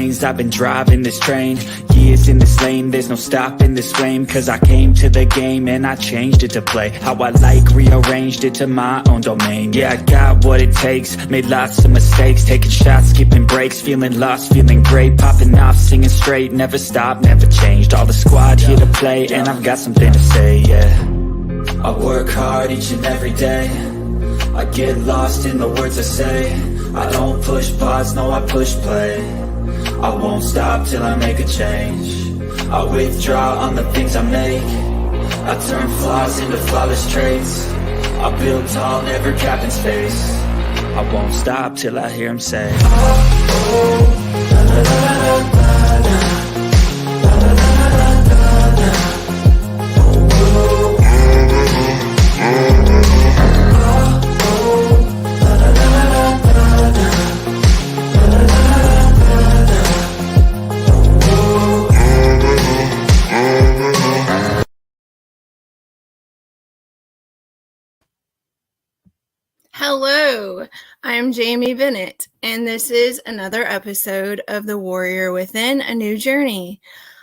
lanes, I've been driving this train. Years in this lane, there's no stopping this flame. Cause I came to the game and I changed it to play how I like, rearranged it to my own domain. Yeah, I got what it takes, made lots of mistakes, taking shots, skipping breaks, feeling lost, feeling great, popping off, singing straight, never stopped, never changed. All the squad here to play, and I've got something to say, yeah. I work hard each and every day, I get lost in the words I say. I don't push pause, no I push play. I won't stop till I make a change. I withdraw on the things I make. I turn flaws into flawless traits. I build tall, never capping space. I won't stop till I hear him say, oh, oh, la, la, la, la, la. Hello, I'm Jaime Bennett, and this is another episode of The Warrior Within, A New Journey.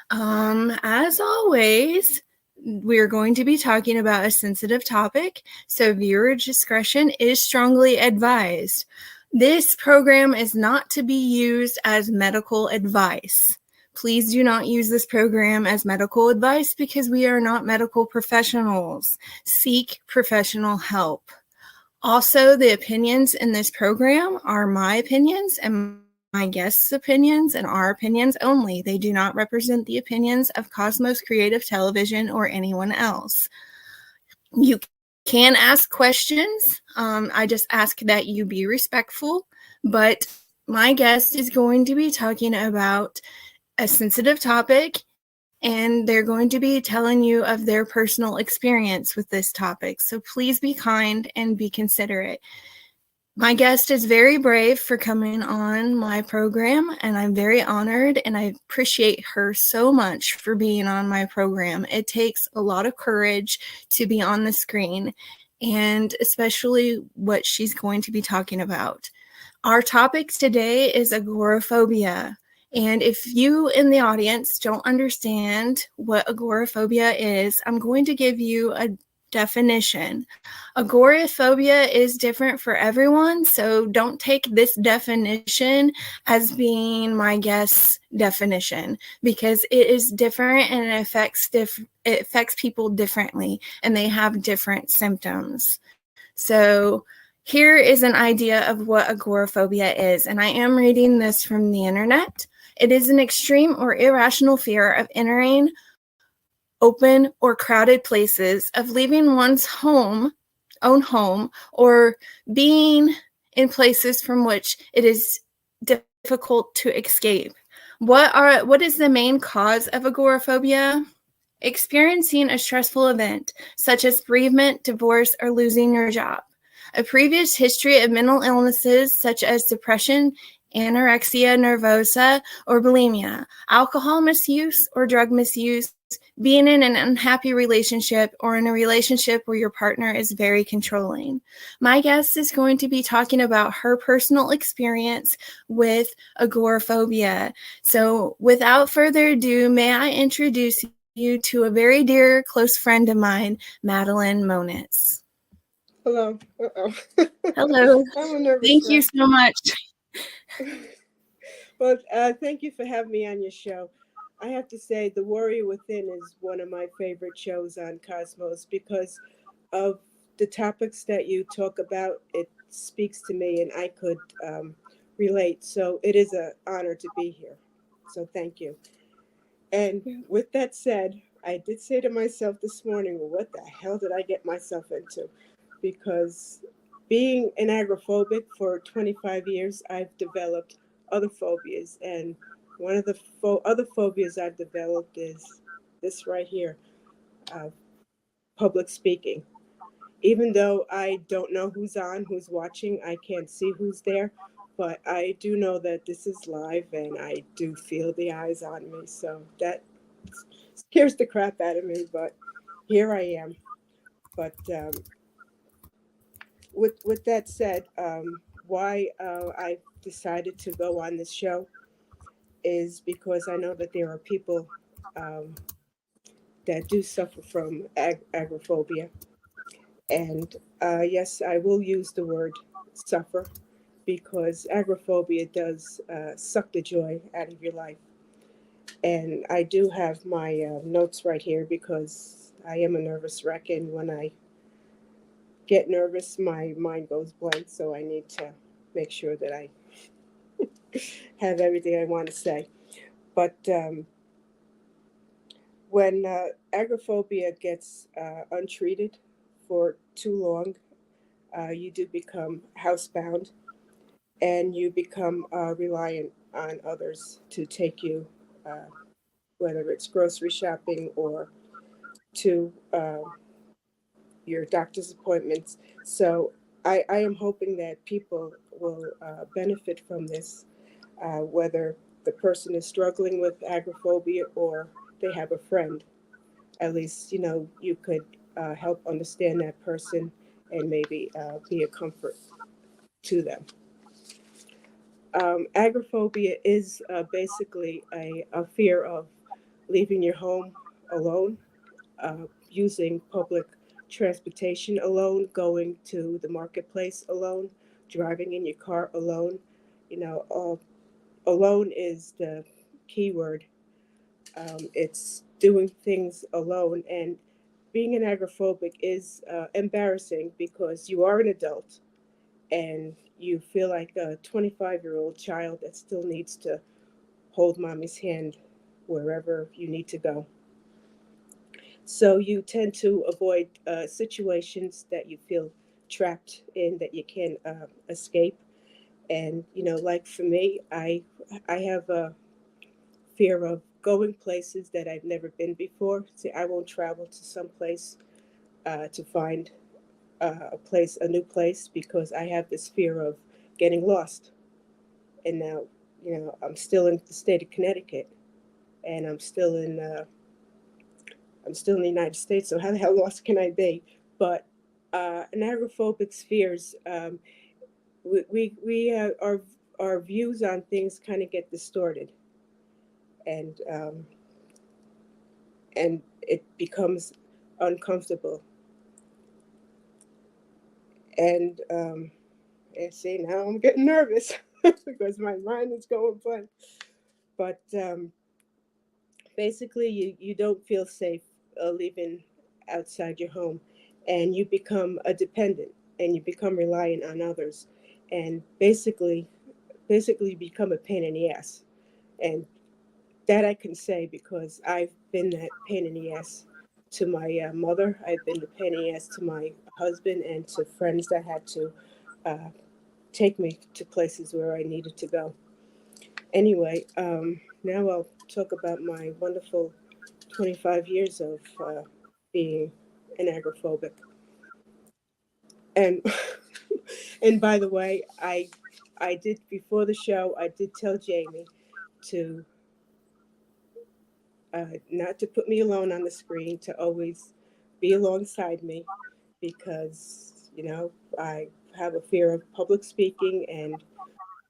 As always, we're going to be talking about a sensitive topic, so viewer discretion is strongly advised. This program is not to be used as medical advice. Please do not use this program as medical advice because we are not medical professionals. Seek professional help. Also, the opinions in this program are my opinions and my guests' opinions and our opinions only. They do not represent the opinions of Cosmos Creative Television or anyone else. You can ask questions. I just ask that you be respectful, but my guest is going to be talking about a sensitive topic, and they're going to be telling you of their personal experience with this topic. So please be kind and be considerate. My guest is very brave for coming on my program, and I'm very honored, and I appreciate her so much for being on my program. It takes a lot of courage to be on the screen, and especially what she's going to be talking about. Our topic today is agoraphobia. And if you in the audience don't understand what agoraphobia is, I'm going to give you a definition. Agoraphobia is different for everyone, so don't take this definition as being my guest's definition, because it is different and it affects people differently, and they have different symptoms. So here is an idea of what agoraphobia is, and I am reading this from the internet. It is an extreme or irrational fear of entering open or crowded places, of leaving one's own home, or being in places from which it is difficult to escape. What is the main cause of agoraphobia? Experiencing a stressful event, such as bereavement, divorce, or losing your job. A previous history of mental illnesses such as depression, anorexia nervosa, or bulimia, alcohol misuse or drug misuse, being in an unhappy relationship or in a relationship where your partner is very controlling. My guest is going to be talking about her personal experience with agoraphobia. So without further ado, may I introduce you to a very dear close friend of mine, Madeline Moniz. Hello. Uh-oh. Hello. I'm a nervous Thank you so much. Well, thank you for having me on your show. I have to say, The Warrior Within is one of my favorite shows on Cosmos because of the topics that you talk about. It speaks to me, and I could relate. So it is an honor to be here. So thank you. And with that said, I did say to myself this morning, well, what the hell did I get myself into? Because being an agoraphobic for 25 years, I've developed other phobias. And one of the other phobias I've developed is this right here, public speaking. Even though I don't know who's on, who's watching, I can't see who's there, but I do know that this is live and I do feel the eyes on me. So that scares the crap out of me, but here I am. But with that said, why I decided to go on this show is because I know that there are people um, that do suffer from agoraphobia. And yes, I will use the word suffer because agoraphobia does suck the joy out of your life. And I do have my notes right here because I am a nervous wreck. And when I get nervous, my mind goes blank. So I need to make sure that I have everything I want to say. But when agoraphobia gets untreated for too long, you do become housebound and you become reliant on others to take you, uh, whether it's grocery shopping or to your doctor's appointments. So I am hoping that people will benefit from this, whether the person is struggling with agoraphobia or they have a friend. At least, you could help understand that person and maybe be a comfort to them. Agoraphobia is basically a fear of leaving your home alone, using public transportation alone, going to the marketplace alone, driving in your car alone. Alone is the key word. It's doing things alone. And being an agoraphobic is embarrassing because you are an adult and you feel like a 25-year-old child that still needs to hold mommy's hand wherever you need to go. So you tend to avoid situations that you feel trapped in that you can escape. And like for me, I have a fear of going places that I've never been before. See, I won't travel to some place to find a new place, because I have this fear of getting lost. And now, I'm still in the state of Connecticut, and I'm still in the United States. So how the hell lost can I be? But an agoraphobic's fears, our views on things kind of get distorted, and it becomes uncomfortable. And see, now I'm getting nervous because my mind is going blank. But basically, you don't feel safe leaving outside your home, and you become a dependent, and you become reliant on others, and basically become a pain in the ass. And that I can say because I've been that pain in the ass to my mother. I've been the pain in the ass to my husband and to friends that had to uh, take me to places where I needed to go. Anyway, now I'll talk about my wonderful 25 years of being an agoraphobic. And and by the way, I did, before the show, I did tell Jamie to not to put me alone on the screen, to always be alongside me, because I have a fear of public speaking, and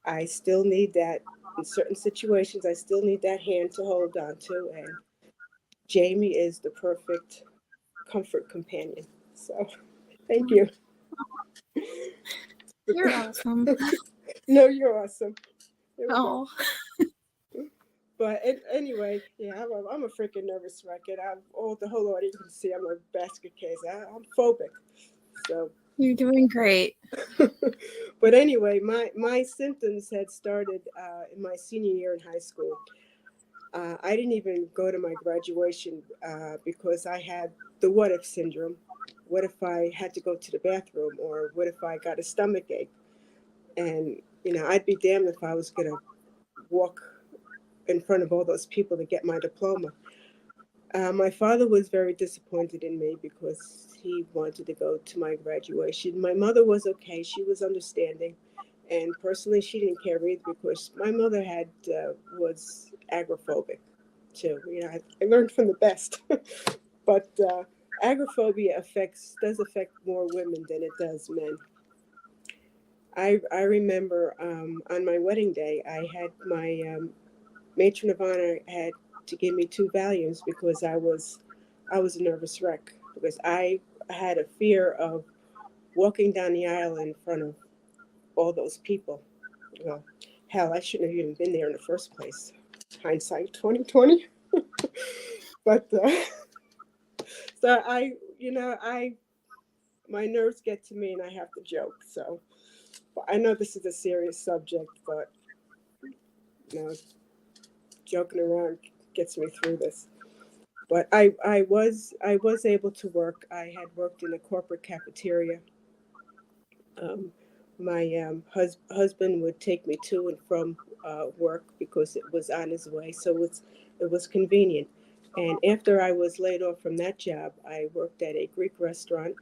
I still need that in certain situations. I still need that hand to hold on to, and Jamie is the perfect comfort companion. So thank you. You're awesome. No, you're awesome. There we go. Oh, But anyway, yeah, I'm a freaking nervous wreck. And the whole audience can see I'm a basket case. I'm phobic. So, you're doing great. but anyway, my symptoms had started in my senior year in high school. I didn't even go to my graduation because I had the what if syndrome. What if I had to go to the bathroom, or what if I got a stomach ache? And I'd be damned if I was gonna walk in front of all those people to get my diploma. My father was very disappointed in me because he wanted to go to my graduation. My mother was okay; she was understanding, and personally, she didn't care either because my mother was agoraphobic too. I learned from the best, but agoraphobia does affect more women than it does men. I remember on my wedding day, I had my matron of honor had to give me 2 Valiums because I was a nervous wreck, because I had a fear of walking down the aisle in front of all those people. Well, hell, I shouldn't have even been there in the first place. Hindsight 2020. But so my nerves get to me and I have to joke. So I know this is a serious subject, but you know, joking around gets me through this. But I was able to work. I had worked in a corporate cafeteria. Um, my husband would take me to and from work because it was on his way, so it was convenient. And after I was laid off from that job, I worked at a Greek restaurant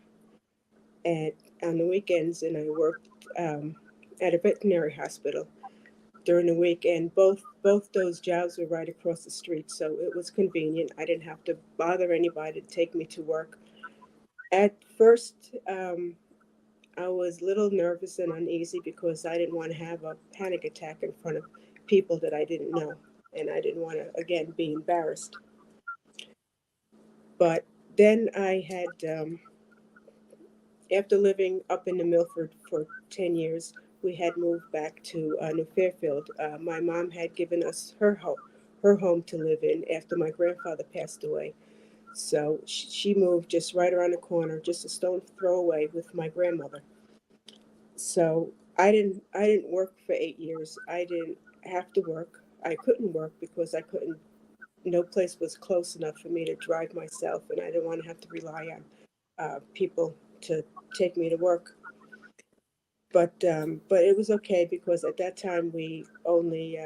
at on the weekends, and I worked at a veterinary hospital during the week. And both those jobs were right across the street, so it was convenient. I didn't have to bother anybody to take me to work. At first, I was a little nervous and uneasy because I didn't want to have a panic attack in front of people that I didn't know, and I didn't want to again be embarrassed. But then I had, after living up in the Milford for 10 years, we had moved back to New Fairfield. My mom had given us her home to live in after my grandfather passed away. So she moved just right around the corner, just a stone throw away, with my grandmother. So I didn't work for 8 years. I didn't have to work. I couldn't work because I couldn't. No place was close enough for me to drive myself, and I didn't want to have to rely on people to take me to work. But it was okay because at that time we only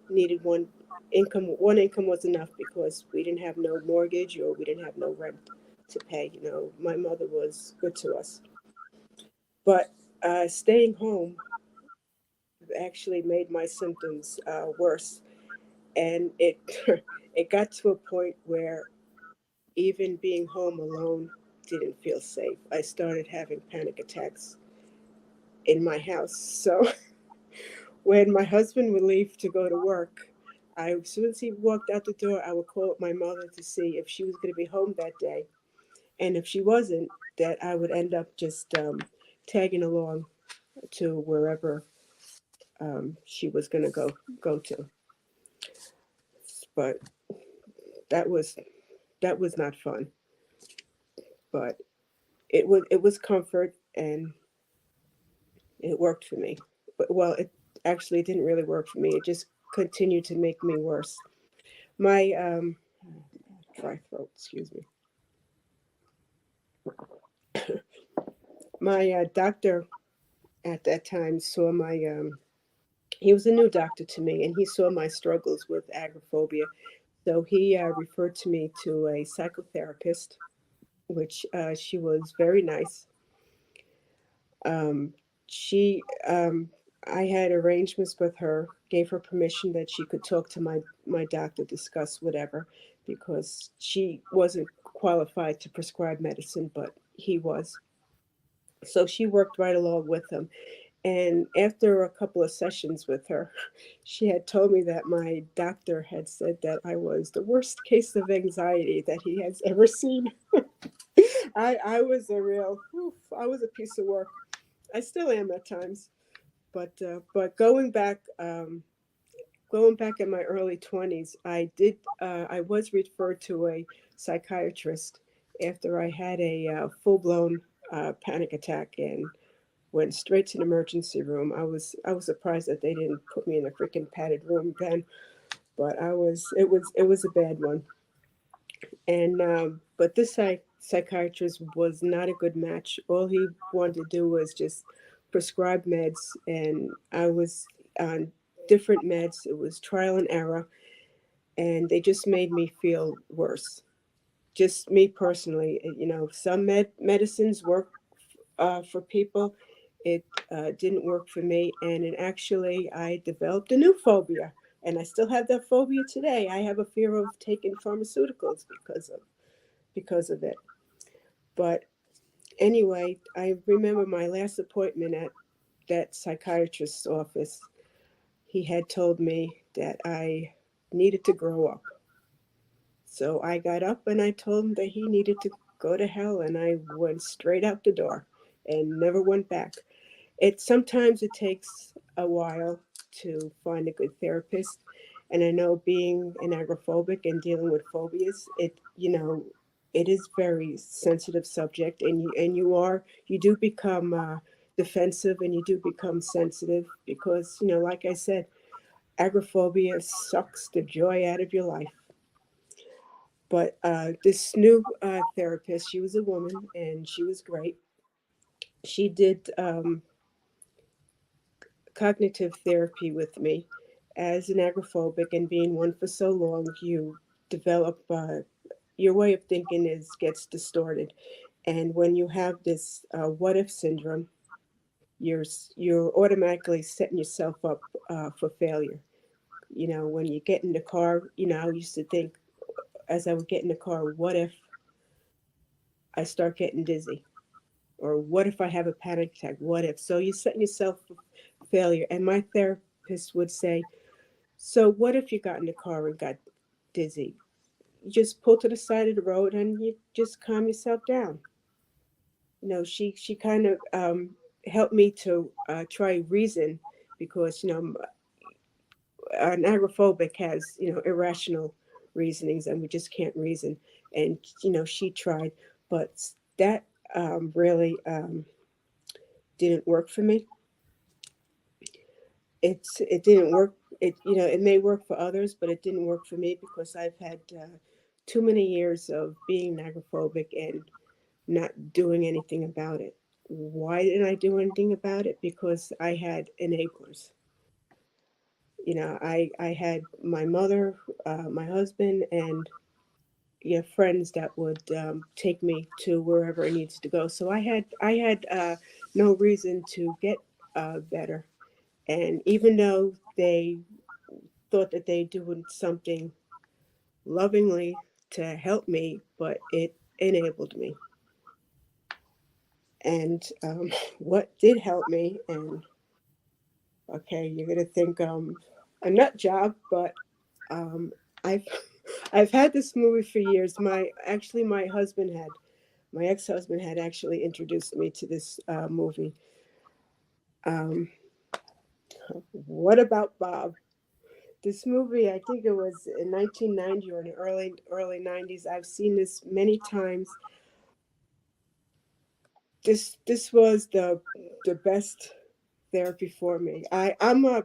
needed one income. One income was enough because we didn't have no mortgage or we didn't have no rent to pay. My mother was good to us. But staying home actually made my symptoms worse, and it it got to a point where even being home alone didn't feel safe. I started having panic attacks in my house. So when my husband would leave to go to work, as soon as he walked out the door, I would call up my mother to see if she was going to be home that day, and if she wasn't, that I would end up just tagging along to wherever she was going to go to. But that was that was not fun. But it was comfort, and it worked for me. But well, it actually didn't really work for me. It just continued to make me worse. My dry throat, excuse me. My doctor at that time saw my he was a new doctor to me, and he saw my struggles with agoraphobia. So he referred to me to a psychotherapist, which she was very nice. Um, she, I had arrangements with her, gave her permission that she could talk to my doctor, discuss whatever, because she wasn't qualified to prescribe medicine, but he was. So she worked right along with him. And after a couple of sessions with her, she had told me that my doctor had said that I was the worst case of anxiety that he has ever seen. I was a real, oof, I was a piece of work. I still am at times, but going back in my early 20s, I was referred to a psychiatrist after I had a full blown panic attack and went straight to the emergency room. I was surprised that they didn't put me in a freaking padded room then, but it was a bad one. And but this psychiatrist was not a good match. All he wanted to do was just prescribe meds, and I was on different meds. It was trial and error, and they just made me feel worse. Just me personally, some medicines work for people. It didn't work for me, and actually, I developed a new phobia, and I still have that phobia today. I have a fear of taking pharmaceuticals because of it. But anyway, I remember my last appointment at that psychiatrist's office. He had told me that I needed to grow up. So I got up and I told him that he needed to go to hell, and I went straight out the door and never went back. It takes a while to find a good therapist, and I know being an agoraphobic and dealing with phobias, it is very sensitive subject, and you do become defensive, and you do become sensitive because like I said, agoraphobia sucks the joy out of your life. But this new therapist, she was a woman and she was great. She did cognitive therapy with me. As an agoraphobic and being one for so long, you develop your way of thinking is gets distorted. And when you have this what if syndrome, you're automatically setting yourself up for failure. When you get in the car, I used to think as I would get in the car, what if I start getting dizzy? Or what if I have a panic attack? What if? So you're setting yourself for failure. And my therapist would say, so what if you got in the car and got dizzy? You just pull to the side of the road and you just calm yourself down. She kind of helped me to try reason because an agoraphobic has irrational reasonings and we just can't reason. And she tried, but that really didn't work for me. It didn't work. It may work for others, but it didn't work for me because I've had too many years of being agoraphobic and not doing anything about it. Why didn't I do anything about it? Because I had enablers. I had my mother, my husband, and friends that would take me to wherever I needed to go. So I had no reason to get better. And even though they thought that they doing something lovingly to help me, but it enabled me. And what did help me, and okay, you're gonna think a nut job, but um, I've I've had this movie for years. My ex-husband had actually introduced me to this movie. Um, what about Bob? This movie, I think it was in 1990 or in the early 90s. I've seen this many times. This was the best therapy for me. I'm a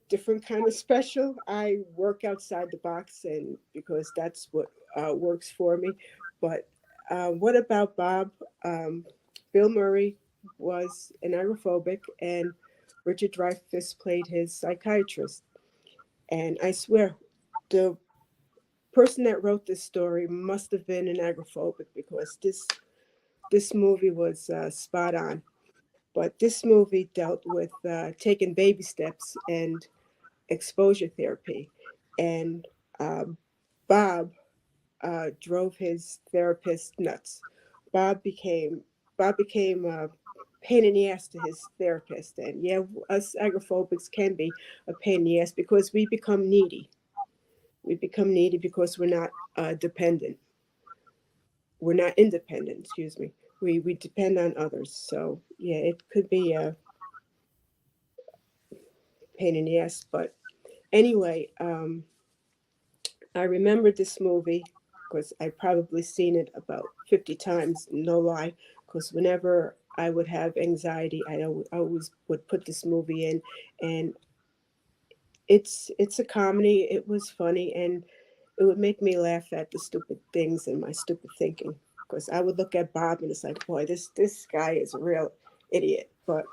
different kind of special. I work outside the box, and because that's what works for me. But what about Bob? Bill Murray was an agoraphobic, and Richard Dreyfuss played his psychiatrist. And I swear, the person that wrote this story must have been an agoraphobic because this movie was spot on. But this movie dealt with taking baby steps and exposure therapy. And Bob drove his therapist nuts. Bob became Bob became a pain in the ass to his therapist. And yeah, us agoraphobics can be a pain in the ass because we become needy. We become needy because we're not dependent. We're not independent, excuse me. We depend on others. So yeah, it could be a pain in the ass. But anyway, I remember this movie because I probably seen it about 50 times, no lie. Because whenever I would have anxiety, I always would put this movie in, and it's a comedy. It was funny, and it would make me laugh at the stupid things and my stupid thinking. Because I would look at Bob and it's like, boy, this guy is a real idiot. But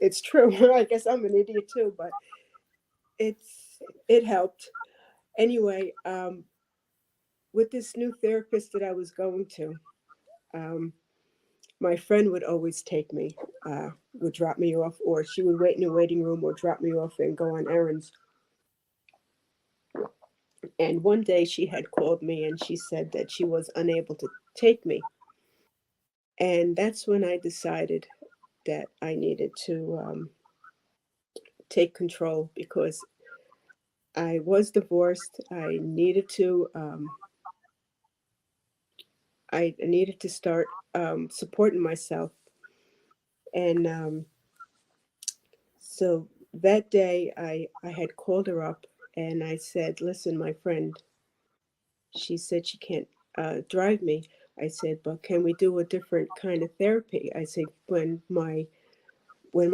it's true. I guess I'm an idiot too, but it helped. Anyway, with this new therapist that I was going to, um, my friend would always take me, would drop me off, or she would wait in the waiting room or drop me off and go on errands. And one day she had called me and she said that she was unable to take me. And that's when I decided that I needed to take control because I was divorced. I needed to start supporting myself, and so that day I had called her up and I said, "Listen, my friend," she said she can't drive me. I said, "But can we do a different kind of therapy?" I said, when my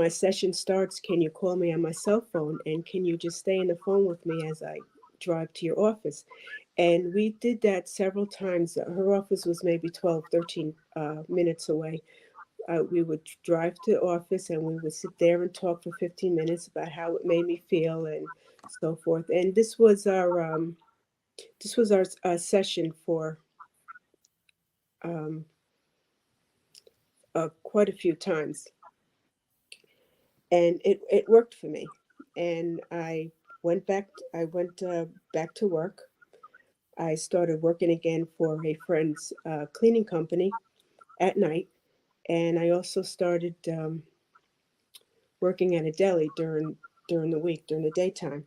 session starts, can you call me on my cell phone and can you just stay on the phone with me as I drive to your office?" And we did that several times. Her office was maybe 12, 13 minutes away. We would drive to the office and we would sit there and talk for 15 minutes about how it made me feel and so forth. And this was our session for um, quite a few times, and it worked for me. And I went back to work. I started working again for a friend's cleaning company at night, and I also started working at a deli during the week, during the daytime.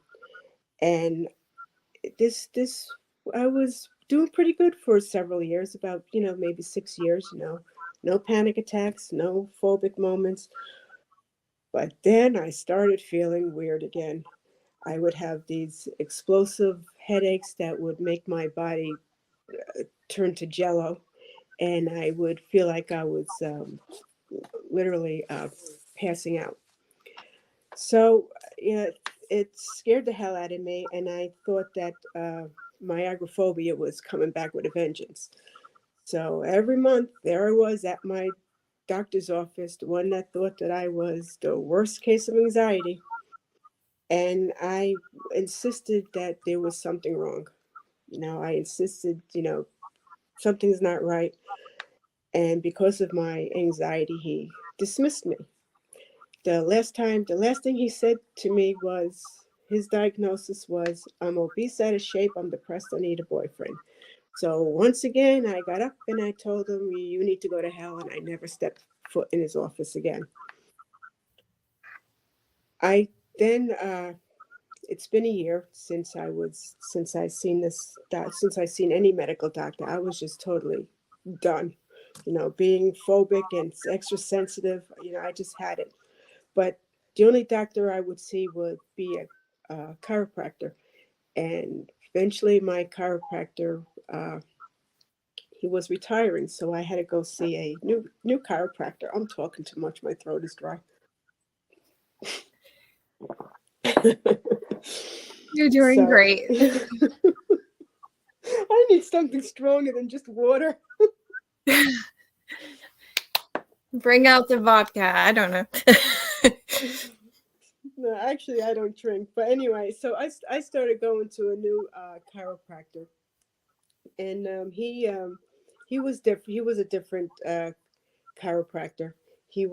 And this I was doing pretty good for several years, about maybe 6 years. No panic attacks, no phobic moments. But then I started feeling weird again. I would have these explosive headaches that would make my body turn to jello, and I would feel like I was literally passing out. So, yeah, it scared the hell out of me, and I thought that my agoraphobia was coming back with a vengeance. So every month, there I was at my doctor's office, the one that thought that I was the worst case of anxiety, and I insisted that there was something wrong. I insisted, something's not right. And because of my anxiety, he dismissed me. The last thing he said to me was his diagnosis was, "I'm obese, out of shape, I'm depressed, I need a boyfriend." So once again, I got up and I told him, "You need to go to hell," and I never stepped foot in his office again. I then It's been a year since I seen any medical doctor. I was just totally done. Being phobic and extra sensitive, I just had it. But the only doctor I would see would be a chiropractor. And eventually, my chiropractor, he was retiring, so I had to go see a new chiropractor. I'm talking too much. My throat is dry. You're doing So great. I need something stronger than just water. Bring out the vodka. I don't know. No, actually, I don't drink. But anyway, so I started going to a new chiropractor, and he was different. He was a different chiropractor. He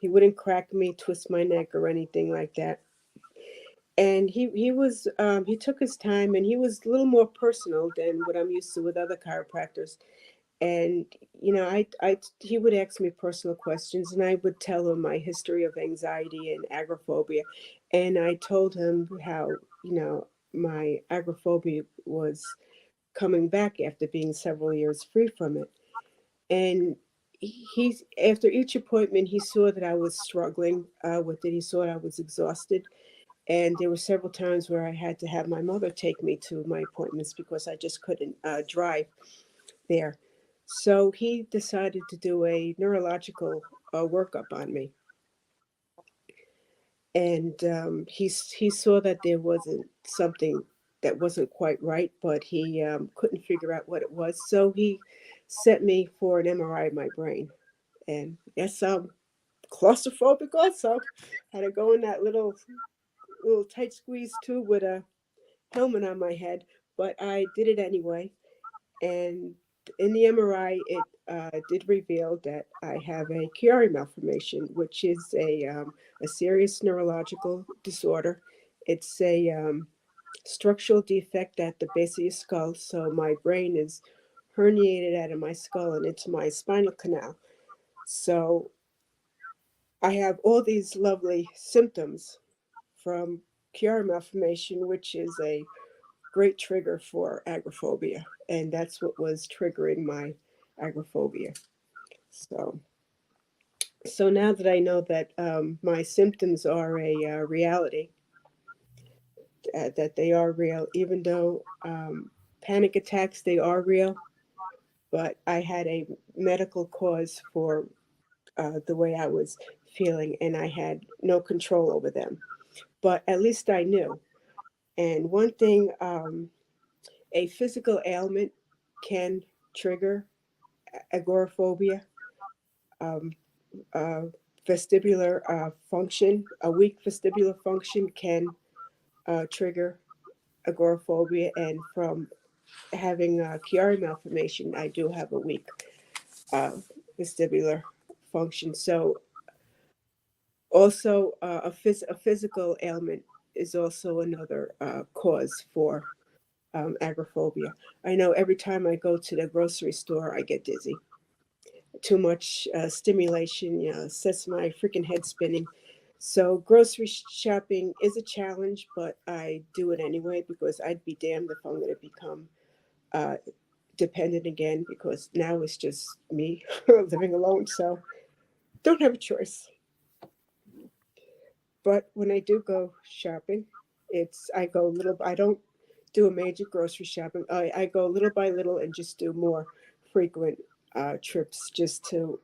wouldn't crack me, twist my neck, or anything like that. And he took his time, and he was a little more personal than what I'm used to with other chiropractors. And I he would ask me personal questions, and I would tell him my history of anxiety and agoraphobia, and I told him how my agoraphobia was coming back after being several years free from it. And he's after each appointment, he saw that I was struggling with it. He saw I was exhausted, and there were several times where I had to have my mother take me to my appointments because I just couldn't drive there. So he decided to do a neurological workup on me, and he saw that there wasn't something that wasn't quite right, but he couldn't figure out what it was. So he sent me for an MRI of my brain, and yes, I'm claustrophobic. Also, had to go in that little tight squeeze tube with a helmet on my head, but I did it anyway. And in the MRI, it did reveal that I have a Chiari malformation, which is a serious neurological disorder. It's a structural defect at the base of your skull, so my brain is herniated out of my skull and into my spinal canal. So I have all these lovely symptoms from Chiari malformation, which is a great trigger for agoraphobia, and that's what was triggering my agoraphobia. So now that I know that my symptoms are a reality, that they are real, even though panic attacks, they are real, but I had a medical cause for the way I was feeling, and I had no control over them. But at least I knew. And one thing, a physical ailment can trigger agoraphobia. Um, Vestibular function, a weak vestibular function can trigger agoraphobia. And from having Chiari malformation, I do have a weak uh, vestibular function. So also a physical ailment is also another cause for agoraphobia. I know every time I go to the grocery store, I get dizzy. Too much stimulation, sets my freaking head spinning. So grocery shopping is a challenge, but I do it anyway because I'd be damned if I'm going to become uh, dependent again, because now it's just me living alone. So don't have a choice. But when I do go shopping, I go little. I don't do a major grocery shopping. I go little by little and just do more frequent trips just to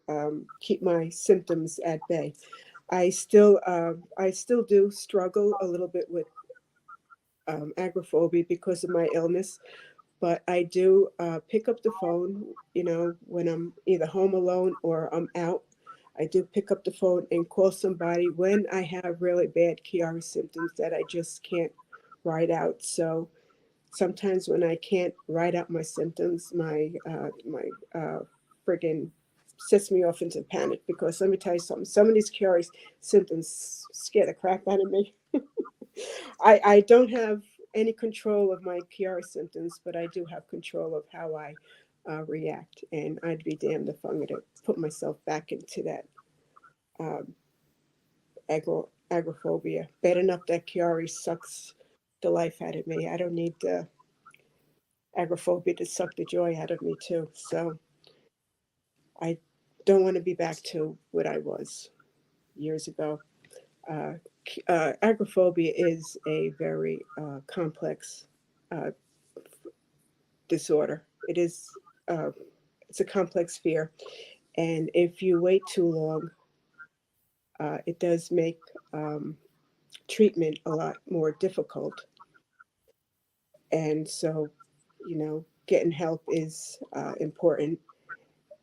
keep my symptoms at bay. I still do struggle a little bit with agoraphobia because of my illness, but I do pick up the phone, when I'm either home alone or I'm out. I do pick up the phone and call somebody when I have really bad Chiari symptoms that I just can't ride out. So sometimes when I can't ride out my symptoms, my friggin' sets me off into panic, because let me tell you something, some of these Chiari symptoms scare the crap out of me. I don't have any control of my Chiari symptoms, but I do have control of how I react. And I'd be damned if I'm going to put myself back into that um, agoraphobia. Bad enough that Chiari sucks the life out of me. I don't need agoraphobia to suck the joy out of me too. So I don't want to be back to what I was years ago. Uh, Agoraphobia is a very complex uh, disorder. It's a complex fear, and if you wait too long, it does make treatment a lot more difficult. And so, getting help is important.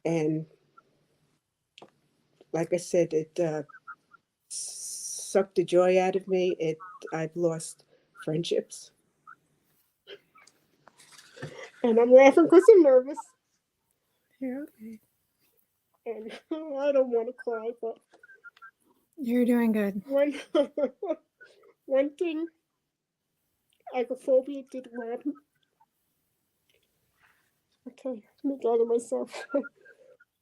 And like I said, it sucked the joy out of me. I've lost friendships, and I'm laughing because I'm nervous. You're okay. And I don't want to cry, but You're doing good. one thing agoraphobia did rob me. Okay, let me gather myself.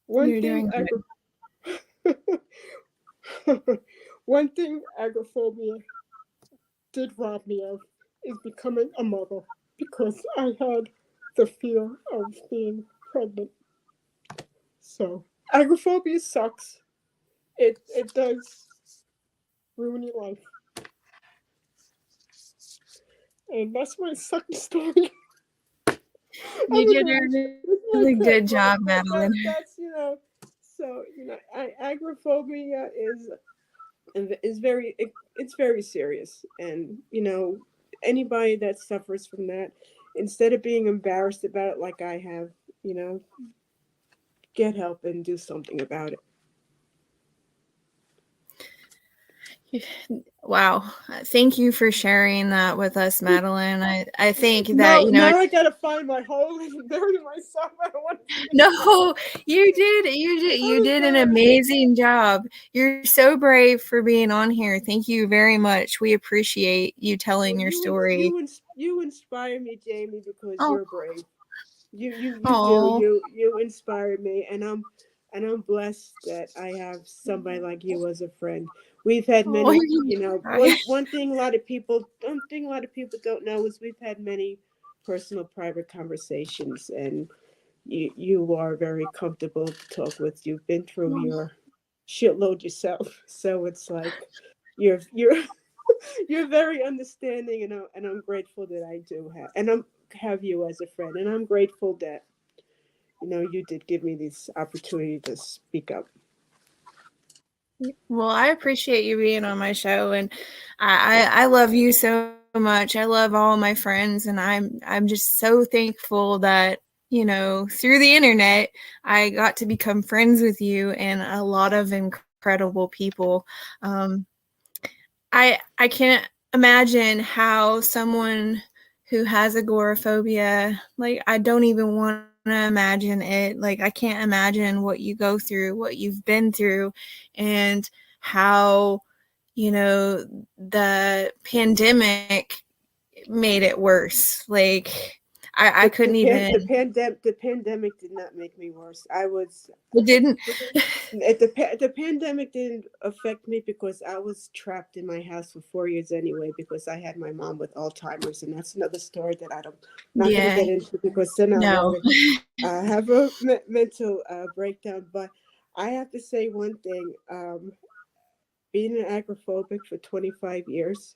You're doing good. One thing agoraphobia did rob me of is becoming a mother, because I had the fear of being pregnant. So agoraphobia sucks. It does ruin your life. And that's my sucky story. You did a really good job, Madeline. That's so agoraphobia is very it's very serious, and anybody that suffers from that, instead of being embarrassed about it like I have, get help and do something about it. Wow. Thank you for sharing that with us, Madeline. I think that, now I gotta find my hole and bury myself. I don't want to. No, you did an amazing job. You're so brave for being on here. Thank you very much. We appreciate you telling your story. You inspire me, Jamie, because Oh. you're brave. You inspire me, and and I'm blessed that I have somebody like you as a friend. We've had Oh, many, I- one thing a lot of people don't know is we've had many personal, private conversations, and you are very comfortable to talk with. You've been through your shitload yourself, so it's like you're you're very understanding, and I'm grateful that I do have you as a friend, and I'm grateful that you did give me this opportunity to speak up. Well, I appreciate you being on my show, and I love you so much. I love all my friends, and I'm just so thankful that through the internet I got to become friends with you and a lot of incredible people. I can't imagine how someone who has agoraphobia, like I don't even want to imagine it. Like I can't imagine what you go through, what you've been through, and how the pandemic made it worse. Like I couldn't even. The pandemic did not make me worse. I was It didn't. the pandemic didn't affect me because I was trapped in my house for 4 years anyway, because I had my mom with Alzheimer's, and that's another story that I'm not going to Yeah. get into, because then No. I'll have a mental breakdown. But I have to say one thing: being an agoraphobic for 25 years,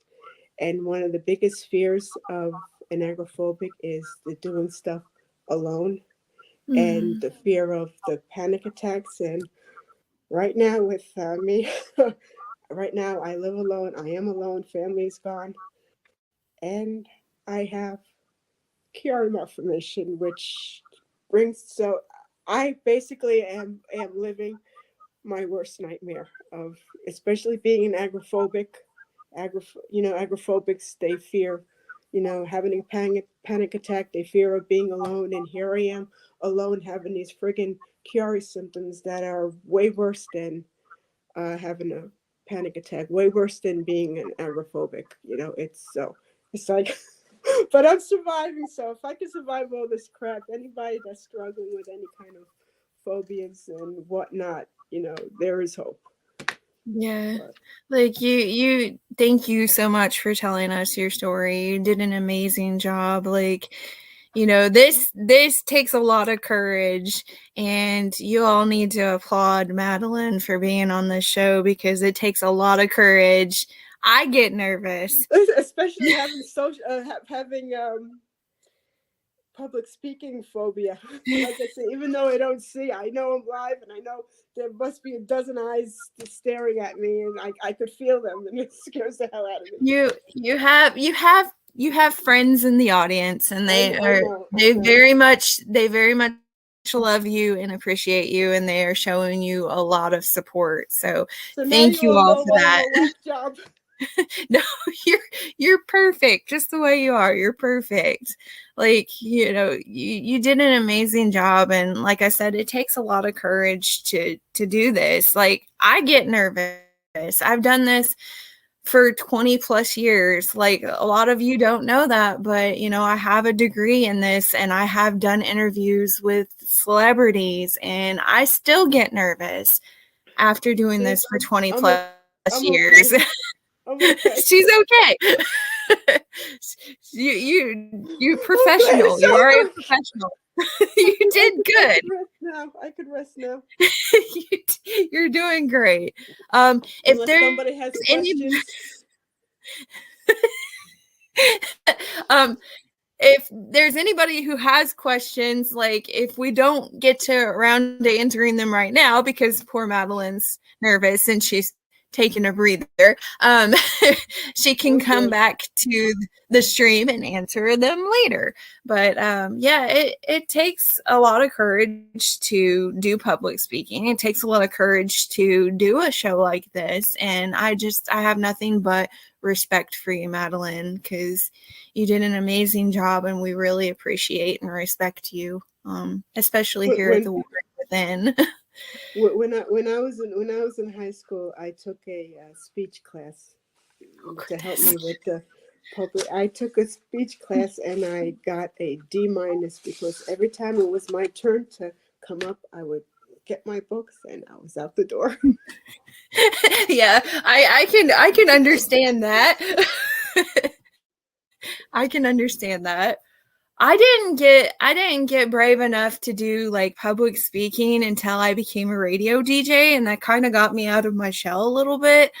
and one of the biggest fears of an agoraphobic is the doing stuff alone, and the fear of the panic attacks. And right now with me, right now I live alone. I am alone. Family's gone, and I have Chiari malformation, which brings, so I basically am living my worst nightmare of, especially being an agoraphobic. Agoraphobics, they fear, having a panic attack. They fear of being alone, and here I am alone, having these friggin' Chiari symptoms that are way worse than having a panic attack, way worse than being an agoraphobic. It's like, but I'm surviving. So if I can survive all this crap, anybody that's struggling with any kind of phobias and whatnot, there is hope. Yeah. Like you thank you so much for telling us your story. You did an amazing job. Like, this takes a lot of courage, and you all need to applaud Madeline for being on this show, because it takes a lot of courage. I get nervous. Especially having having public speaking phobia. Like I said, even though I don't see, I know I'm live, and I know there must be a dozen eyes staring at me, and I could feel them, and it scares the hell out of me. You have friends in the audience, and I know. very much love you and appreciate you, and they are showing you a lot of support. So So thank you all for that. whack job. No, you're perfect just the way you are. You're perfect. Like, you did an amazing job, and like I said, it takes a lot of courage to do this. Like, I get nervous. I've done this for 20 plus years. Like, a lot of you don't know that, but I have a degree in this, and I have done interviews with celebrities, and I still get nervous after doing this for 20 plus years. Okay. I'm okay. She's okay. You're professional. You are a professional. You did good. I could rest now. You're doing great. If Unless somebody has questions. If there's anybody who has questions, like if we don't get to around to answering them right now, because poor Madeline's nervous and she's taking a breather, she can come back to the stream and answer them later. But it takes a lot of courage to do public speaking. It takes a lot of courage to do a show like this, and I have nothing but respect for you, Madeline, because you did an amazing job, and we really appreciate and respect you, especially here at the Warrior Within. When I was in high school, I took a speech class to help me with the public. I took a speech class, and I got a D- because every time it was my turn to come up, I would get my books, and I was out the door. Yeah, I can understand that. I can understand that. I didn't get brave enough to do like public speaking until I became a radio DJ, and that kind of got me out of my shell a little bit.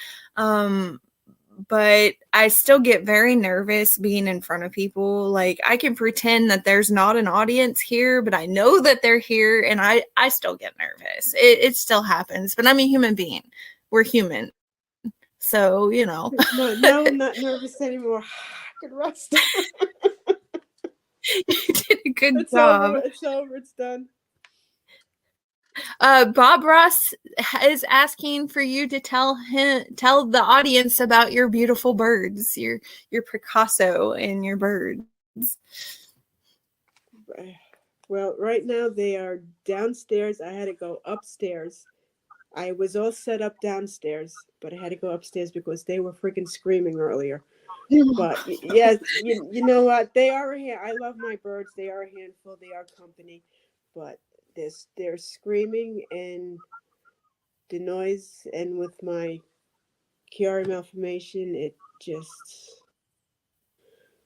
But I still get very nervous being in front of people. Like I can pretend that there's not an audience here, but I know that they're here, and I still get nervous. It still happens, but I'm a human being. We're human. So, you know. No, now I'm not nervous anymore. I can rest. You did a good It's job. over. It's over. It's done. Bob Ross is asking for you to tell the audience about your beautiful birds, your Picasso and your birds. Well, right now they are downstairs. I had to go upstairs. I was all set up downstairs, but I had to go upstairs because they were freaking screaming earlier. But yes, you know what? They are a hand. I love my birds. They are a handful. They are company, but they're screaming and the noise, and with my Chiari malformation, it just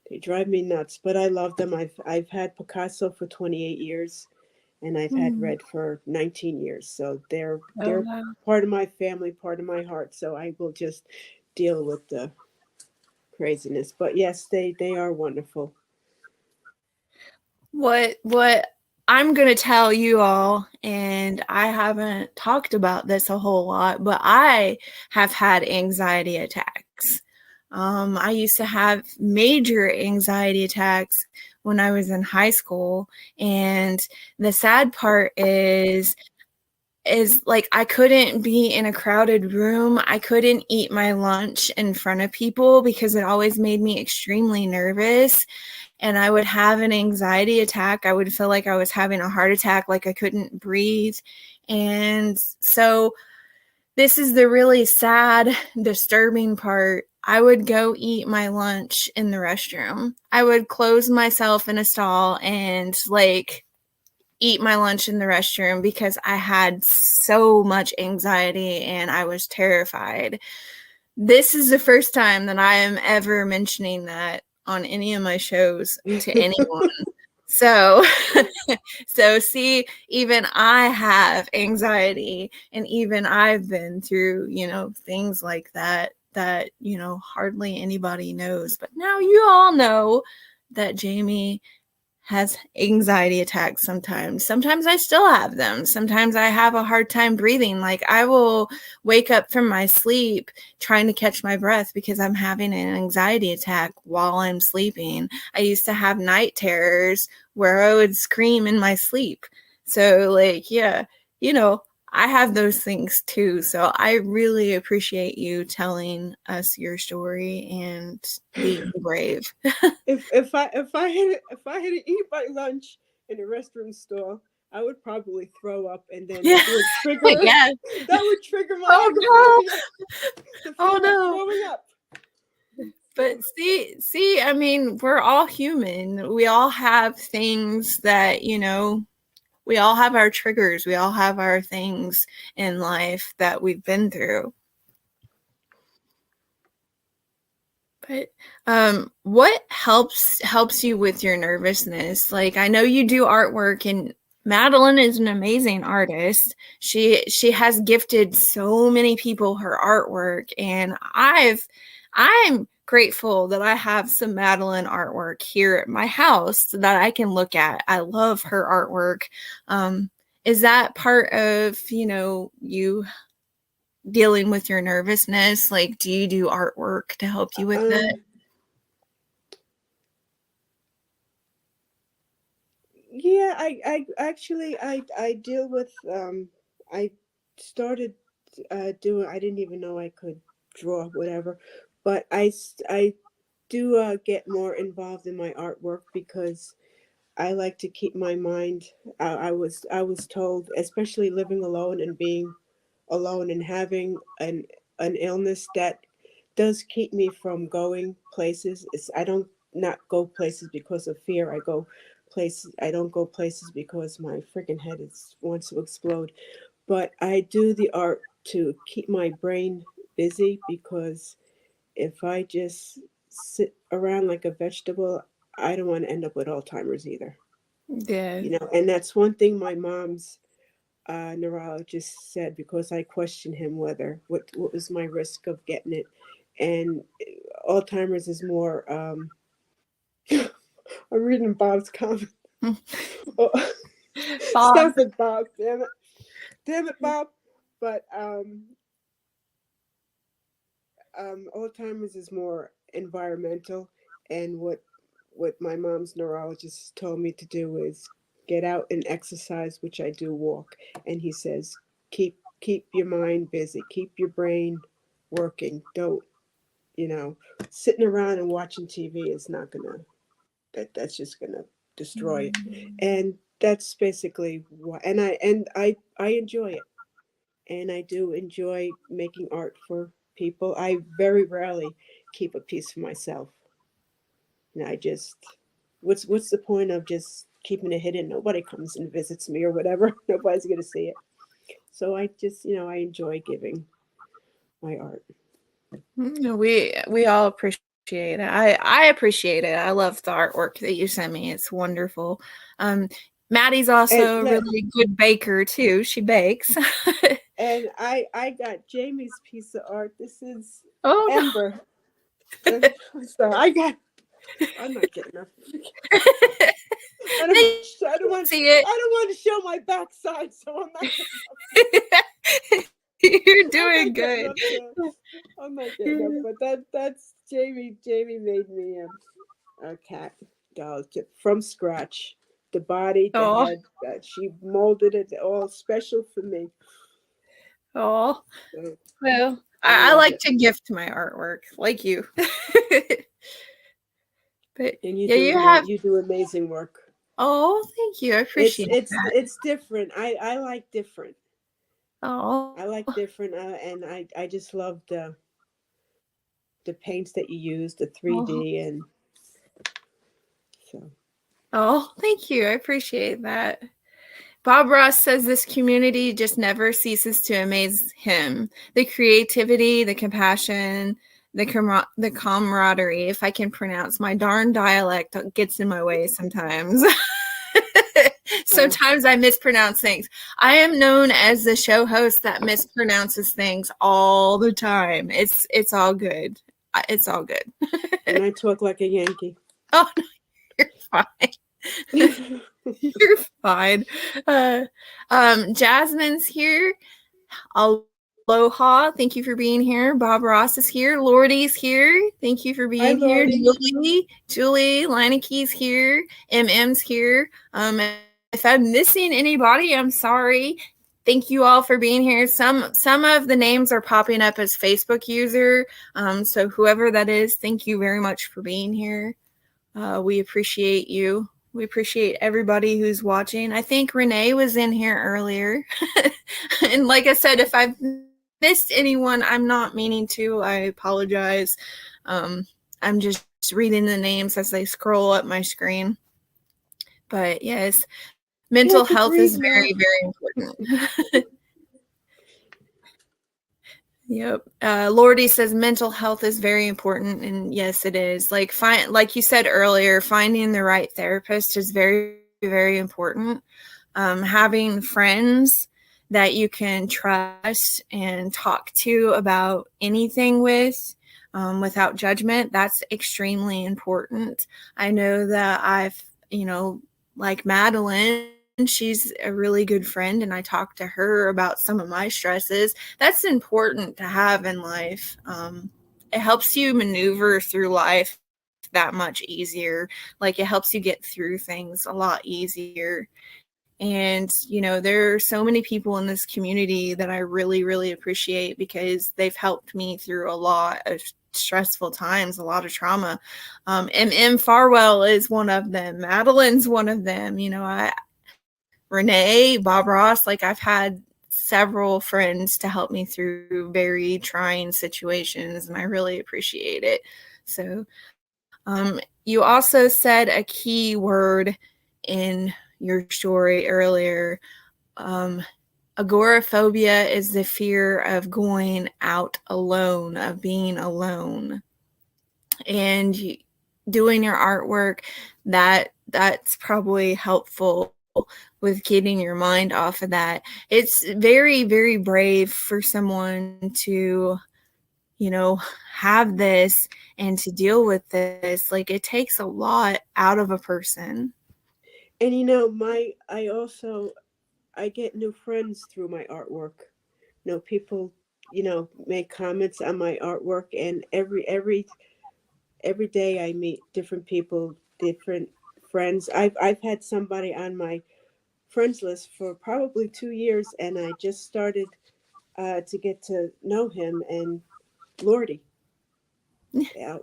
they drive me nuts. But I love them. I've had Picasso for 28 years, and I've had Red for 19 years. So they're wow. part of my family, part of my heart. So I will just deal with the craziness. But yes, they are wonderful. What I'm going to tell you all, and I haven't talked about this a whole lot, but I have had anxiety attacks. I used to have major anxiety attacks when I was in high school, and the sad part is like I couldn't be in a crowded room. I couldn't eat my lunch in front of people because it always made me extremely nervous. And I would have an anxiety attack. I would feel like I was having a heart attack, like I couldn't breathe. And so this is the really sad, disturbing part. I would go eat my lunch in the restroom. I would close myself in a stall and like eat my lunch in the restroom because I had so much anxiety and I was terrified. This is the first time that I am ever mentioning that on any of my shows to anyone. So see, even I have anxiety, and even I've been through, things like that, hardly anybody knows. But now you all know that Jamie has anxiety attacks sometimes. Sometimes I still have them. Sometimes I have a hard time breathing. Like I will wake up from my sleep trying to catch my breath because I'm having an anxiety attack while I'm sleeping. I used to have night terrors where I would scream in my sleep. So like, yeah, I have those things too. So I really appreciate you telling us your story and being brave. If I had to eat my lunch in a restroom stall, I would probably throw up, and then that would trigger. Yeah. That would trigger my. Oh no! Throwing up. But see, I mean, we're all human. We all have things that we all have our triggers. We all have our things in life that we've been through. But what helps you with your nervousness? Like I know you do artwork, and Madeline is an amazing artist. She has gifted so many people her artwork, and I'm grateful that I have some Madeline artwork here at my house that I can look at. I love her artwork. Is that part of, you dealing with your nervousness? Like, do you do artwork to help you with it? Yeah, I actually I deal with I started doing. I didn't even know I could draw, whatever, but I do get more involved in my artwork because I like to keep my mind. I was told, especially living alone and being alone and having an illness that does keep me from going places. I don't not go places because of fear. I don't go places because my freaking head wants to explode. but I do the art to keep my brain busy, because if I just sit around like a vegetable, I don't want to end up with Alzheimer's either. Yeah. And that's one thing my mom's neurologist said, because I questioned him whether what was my risk of getting it, and Alzheimer's is more. I'm reading Bob's comment. Oh, Bob. stop it, Bob! Damn it, Bob! But Alzheimer's is more environmental, and what my mom's neurologist told me to do is get out and exercise, which I do walk. And he says, keep your mind busy, keep your brain working. Don't, sitting around and watching TV is not gonna, that's just gonna destroy it. And that's basically why. And I enjoy it, and I do enjoy making art for people. I very rarely keep a piece for myself. And I just, what's the point of just keeping it hidden? Nobody comes and visits me or whatever. Nobody's gonna see it. So I just, I enjoy giving my art. We all appreciate it. I appreciate it. I love the artwork that you sent me. It's wonderful. Maddie's also a really good baker too. She bakes. And I got Jamie's piece of art. This is Ember. No. So I'm not getting enough. I don't want to see it. I don't want to show my backside, so I'm not. You're doing good. I'm not getting up, but that's Jamie. Jamie made me a cat doll from scratch. The body, the head, she molded it all special for me. Oh, well, I like to gift my artwork, like you. But and you do amazing work. Oh, thank you. I appreciate it. It's different. I like different. Oh, I like different, and I just love the paints that you use, the 3D, and so. Oh, thank you. I appreciate that. Bob Ross says this community just never ceases to amaze him. The creativity, the compassion, the camaraderie. If I can pronounce, my darn dialect gets in my way sometimes. Sometimes I mispronounce things. I am known as the show host that mispronounces things all the time. It's all good. It's all good. And I talk like a Yankee. Oh, no, you're fine. You're fine. Jasmine's here. Aloha. Thank you for being here. Bob Ross is here. Lordy's here. Thank you for being here. Julie Leinecke's here. MM's here. If I'm missing anybody, I'm sorry. Thank you all for being here. Some of the names are popping up as Facebook user. So whoever that is, thank you very much for being here. We appreciate you. We appreciate everybody who's watching. I think Renee was in here earlier. And like I said, if I've missed anyone, I'm not meaning to. I apologize. I'm just reading the names as they scroll up my screen. But yes, mental health is very, very important. Yep. Lordy says mental health is very important, and yes, it is. Like you said earlier, finding the right therapist is very, very important. Having friends that you can trust and talk to about anything with, without judgment, that's extremely important. I know that I've, like Madeline, she's a really good friend, and I talk to her about some of my stresses. That's important to have in life. It helps you maneuver through life that much easier. Like, it helps you get through things a lot easier. And, there are so many people in this community that I really, really appreciate, because they've helped me through a lot of stressful times, a lot of trauma. M. Farwell is one of them. Madeline's one of them. Renee, Bob Ross, like, I've had several friends to help me through very trying situations, and I really appreciate it. So, you also said a key word in your story earlier. agoraphobia is the fear of going out alone, of being alone. And doing your artwork, that's probably helpful with getting your mind off of that. It's very, very brave for someone to, have this and to deal with this. Like, it takes a lot out of a person. And I get new friends through my artwork. People, make comments on my artwork, and every day I meet different people, different friends. I've had somebody on my friends list for probably 2 years, and I just started to get to know him. And Lordy, yeah,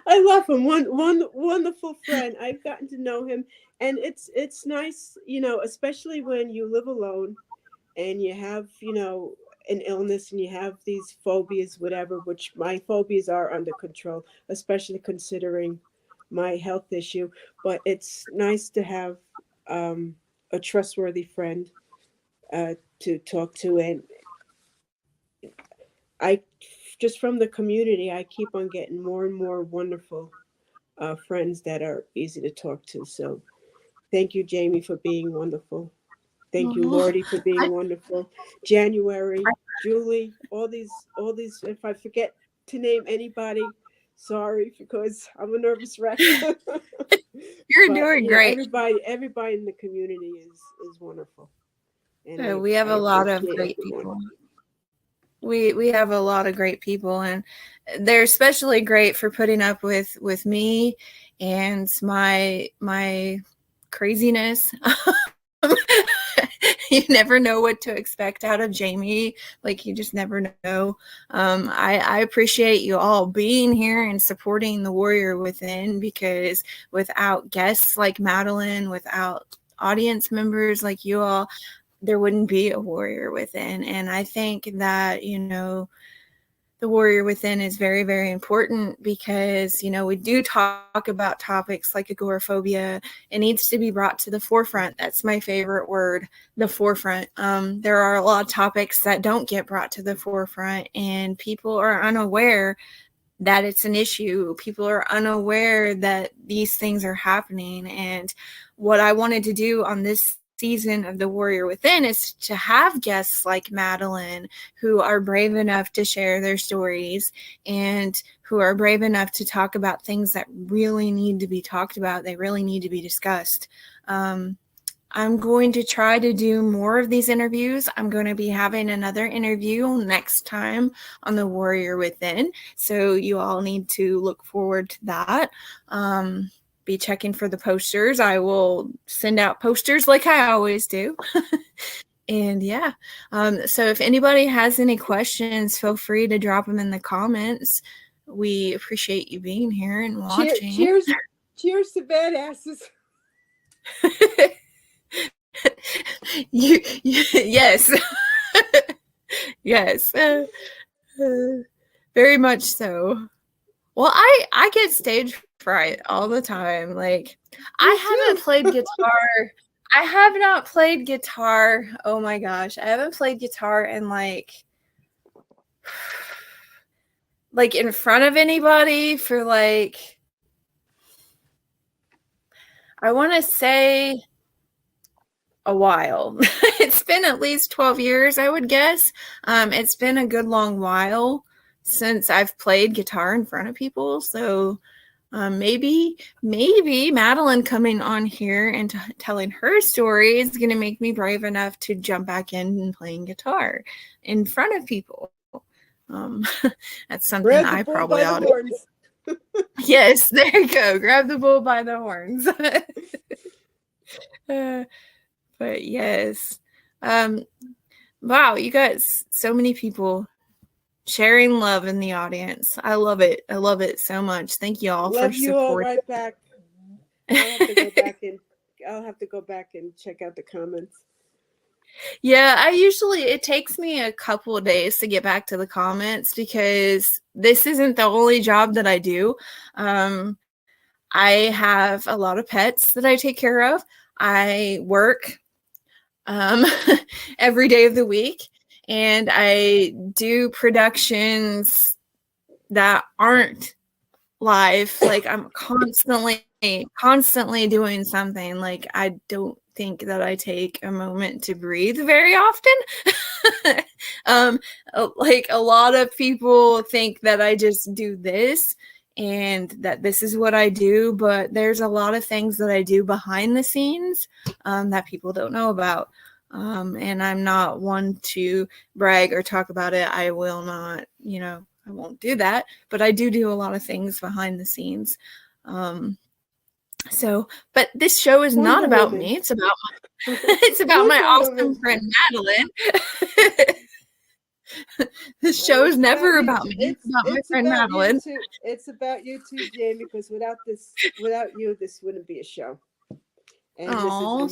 I love him. One wonderful friend. I've gotten to know him, and it's nice, especially when you live alone and you have, an illness, and you have these phobias, whatever, which my phobias are under control, especially considering my health issue. But it's nice to have a trustworthy friend to talk to. And I, just from the community, I keep on getting more and more wonderful friends that are easy to talk to. So thank you, Jamie, for being wonderful. Thank you, Lordy, for being wonderful. January, Julie, all these. If I forget to name anybody, sorry, because I'm a nervous wreck. You're doing great. Everybody in the community is wonderful. And we have a lot of great people. We have a lot of great people, and they're especially great for putting up with me and my craziness. You never know what to expect out of Jamie. Like, you just never know. I appreciate you all being here and supporting the Warrior Within, because without guests like Madeline, without audience members like you all, there wouldn't be a Warrior Within. And I think that, the Warrior Within is very, very important, because, we do talk about topics like agoraphobia. It needs to be brought to the forefront. That's my favorite word, the forefront. There are a lot of topics that don't get brought to the forefront, and people are unaware that it's an issue. People are unaware that these things are happening. And what I wanted to do on this season of The Warrior Within is to have guests like Madeline, who are brave enough to share their stories and who are brave enough to talk about things that really need to be talked about. They really need to be discussed. I'm going to try to do more of these interviews. I'm going to be having another interview next time on The Warrior Within, so you all need to look forward to that. Be checking for the posters. I will send out posters like I always do. And yeah, so if anybody has any questions, feel free to drop them in the comments. We appreciate you being here and watching. Cheers to badasses. Yes. Yes. Very much so. Well, I get stage fright all the time. Like, I haven't played guitar. I have not played guitar. Oh my gosh. I haven't played guitar in like in front of anybody for like, I want to say a while. It's been at least 12 years, I would guess. It's been a good long while since I've played guitar in front of people. So maybe Madeline coming on here and telling her story is going to make me brave enough to jump back in and playing guitar in front of people. That's something I probably ought to do. Yes, there you go. Grab the bull by the horns. But yes. Wow, you got so many people sharing love in the audience. I love it. I love it so much. Thank you all for supporting. Love you all right back. I'll have to go back and check out the comments. Yeah, it takes me a couple of days to get back to the comments, because this isn't the only job that I do. I have a lot of pets that I take care of. I work every day of the week. And I do productions that aren't live. Like I'm constantly doing something. Like I don't think that I take a moment to breathe very often. Like a lot of people think that I just do this and that this is what I do, but there's a lot of things that I do behind the scenes that people don't know about. And I'm not one to brag or talk about it. I will not, I won't do that, but I do a lot of things behind the scenes. But this show is not about me. It's about my awesome friend Madeline. This show is never about me. It's about my friend Madeline. It's about you too, Jamie, because without you, this wouldn't be a show. And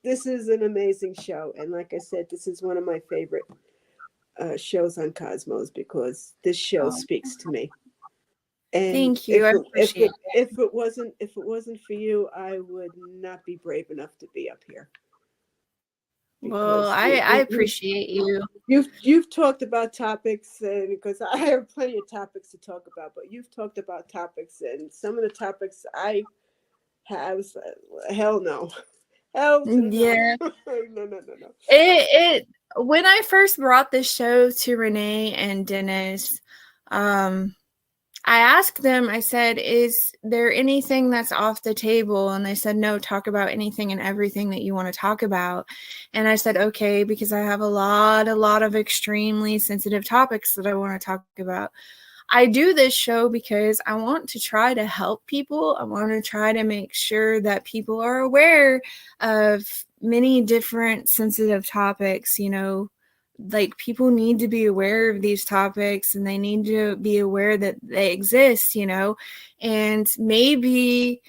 this is an amazing show. And like I said, this is one of my favorite shows on Cosmos because this show speaks to me. And thank you. I appreciate it. If it wasn't for you, I would not be brave enough to be up here. Well, I appreciate you. You've talked about topics, and because I have plenty of topics to talk about, but you've talked about topics, and some of the topics I have, hell no. Yeah. No. It when I first brought this show to Renee and Dennis, I asked them, I said, is there anything that's off the table? And they said, no, talk about anything and everything that you want to talk about. And I said, okay, because I have a lot of extremely sensitive topics that I want to talk about. I do this show because I want to try to help people. I want to try to make sure that people are aware of many different sensitive topics, like people need to be aware of these topics and they need to be aware that they exist, and maybe,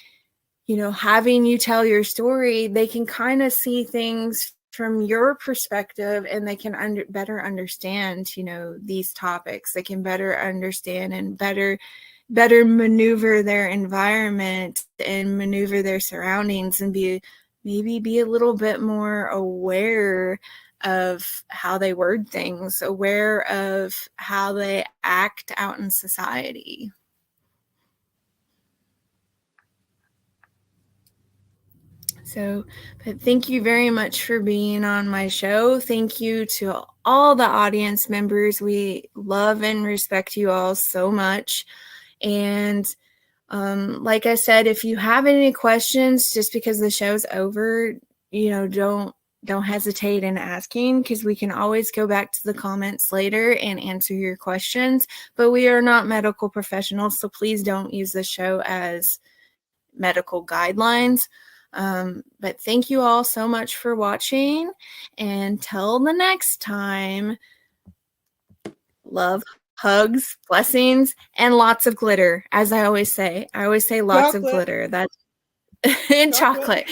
having you tell your story, they can kind of see things from your perspective and they can better understand, these topics. They can better understand and better maneuver their environment and maneuver their surroundings and maybe be a little bit more aware of how they word things, aware of how they act out in society. But thank you very much for being on my show. Thank you to all the audience members. We love and respect you all so much. And like I said, if you have any questions, just because the show's over, don't hesitate in asking, because we can always go back to the comments later and answer your questions. But we are not medical professionals, so please don't use the show as medical guidelines. But thank you all so much for watching. And till the next time, love, hugs, blessings, and lots of glitter. As I always say lots of glitter. That's and chocolate,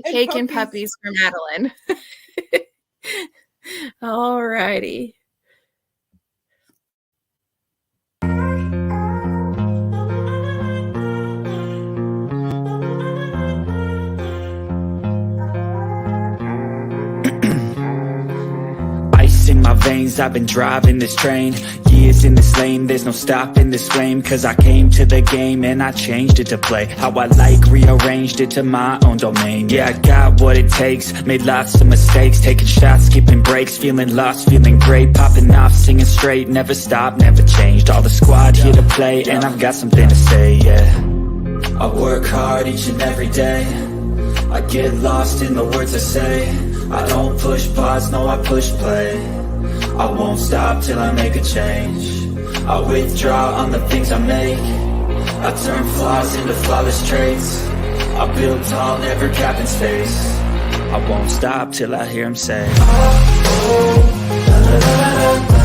cake, and puppies for Madeline. All righty. Ice in my veins, I've been driving this train. Years in this lane, there's no stopping this flame. Cause I came to the game and I changed it to play how I like, rearranged it to my own domain. Yeah, I got what it takes, made lots of mistakes, taking shots, skipping breaks, feeling lost, feeling great, popping off, singing straight, never stopped, never changed. All the squad here to play, and I've got something to say, yeah. I work hard each and every day, I get lost in the words I say. I don't push pause, no, I push play. I won't stop till I make a change. I withdraw on the things I make. I turn flaws into flawless traits. I build tall, never capping space. I won't stop till I hear him say, oh, oh, la, la, la, la, la.